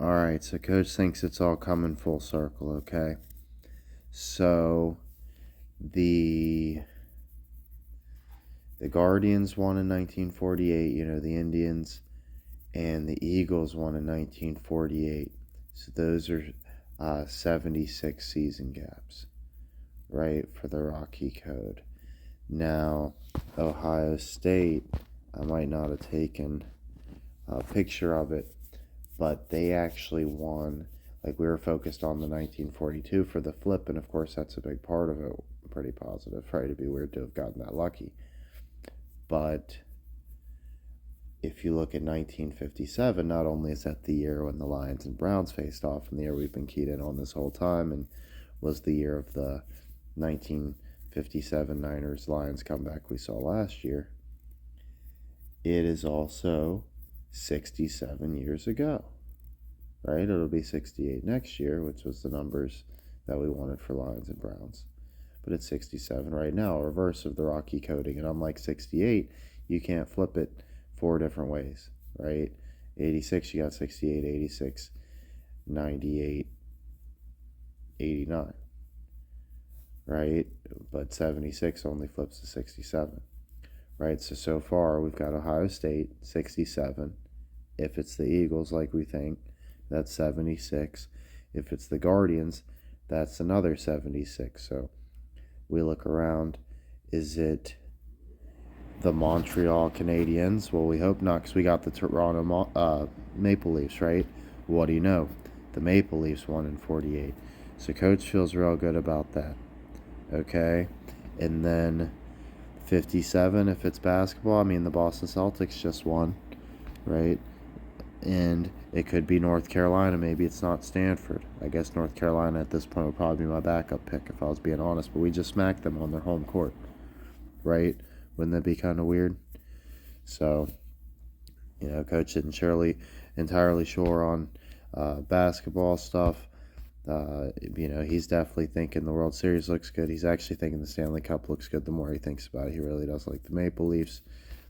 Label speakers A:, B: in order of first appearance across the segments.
A: Alright, so Coach thinks it's all coming full circle, okay? So, the Guardians won in 1948, the Indians, and the Eagles won in 1948. So those are 76 season gaps, right, for the Rocky Code. Now, Ohio State, I might not have taken a picture of it, but they actually won. Like, we were focused on the 1942 for the flip, and of course that's a big part of it. Pretty positive, right? It'd be weird to have gotten that lucky. But if you look at 1957, not only is that the year when the Lions and Browns faced off, and the year we've been keyed in on this whole time, and was the year of the 1957 Niners-Lions comeback we saw last year, it is also 67 years ago, right? It'll be 68 next year, which was the numbers that we wanted for Lions and Browns. But it's 67 right now, a reverse of the Rocky coding. And unlike 68, you can't flip it 4 different ways, right? 86, you got 68, 86, 98, 89, right? But 76 only flips to 67, right? So far, we've got Ohio State, 67. If it's the Eagles, like we think, that's 76. If it's the Guardians, that's another 76. So we look around, is it the Montreal Canadiens? Well, we hope not, because we got the Toronto Maple Leafs, right? What do you know? The Maple Leafs won in 48. So Coach feels real good about that, okay? And then 57, if it's basketball, I mean, the Boston Celtics just won, right? And it could be North Carolina. Maybe it's not Stanford. I guess North Carolina at this point would probably be my backup pick if I was being honest. But we just smacked them on their home court, right? Wouldn't that be kind of weird? So, Coach isn't surely entirely sure on basketball stuff. He's definitely thinking the World Series looks good. He's actually thinking the Stanley Cup looks good the more he thinks about it. He really does like the Maple Leafs.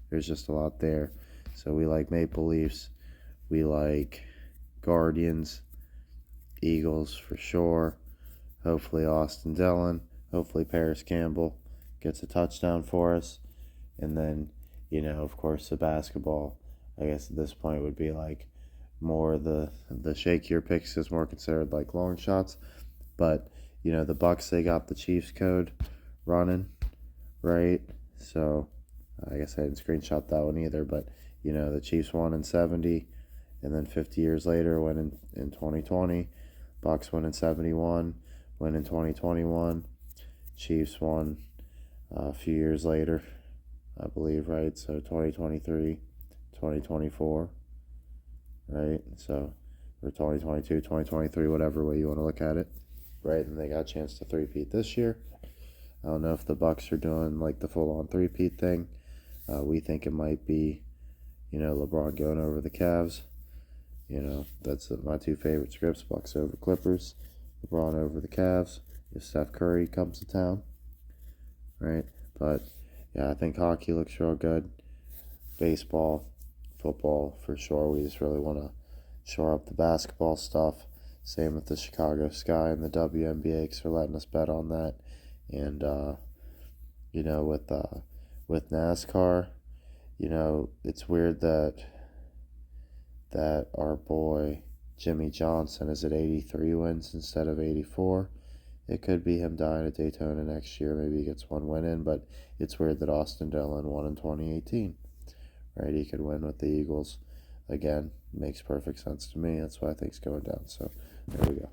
A: There's just a lot there. So we like Maple Leafs. We like Guardians, Eagles for sure. Hopefully Austin Dillon. Hopefully Paris Campbell gets a touchdown for us. And then, of course, the basketball, I guess at this point would be like more the shakier picks is more considered like long shots. But, the Bucks, they got the Chiefs code running, right? So I guess I didn't screenshot that one either. But, the Chiefs won in 70. And then 50 years later, went in 2020. Bucks won in 71, went in 2021. Chiefs won a few years later, I believe, right? So 2023, 2024, right? So, or 2022, 2023, whatever way you want to look at it, right? And they got a chance to three-peat this year. I don't know if the Bucks are doing like the full-on three-peat thing. We think it might be, LeBron going over the Cavs. That's my 2 favorite scripts, Bucks over Clippers, LeBron over the Cavs, if Steph Curry comes to town, right? But, yeah, I think hockey looks real good. Baseball, football, for sure. We just really want to shore up the basketball stuff. Same with the Chicago Sky and the WNBA, because they're letting us bet on that. And, with NASCAR, it's weird that our boy Jimmy Johnson is at 83 wins instead of 84. It could be him dying at Daytona next year. Maybe he gets one win in, but it's weird that Austin Dillon won in 2018. Right? He could win with the Eagles again. Makes perfect sense to me. That's why I think it's going down. So there we go.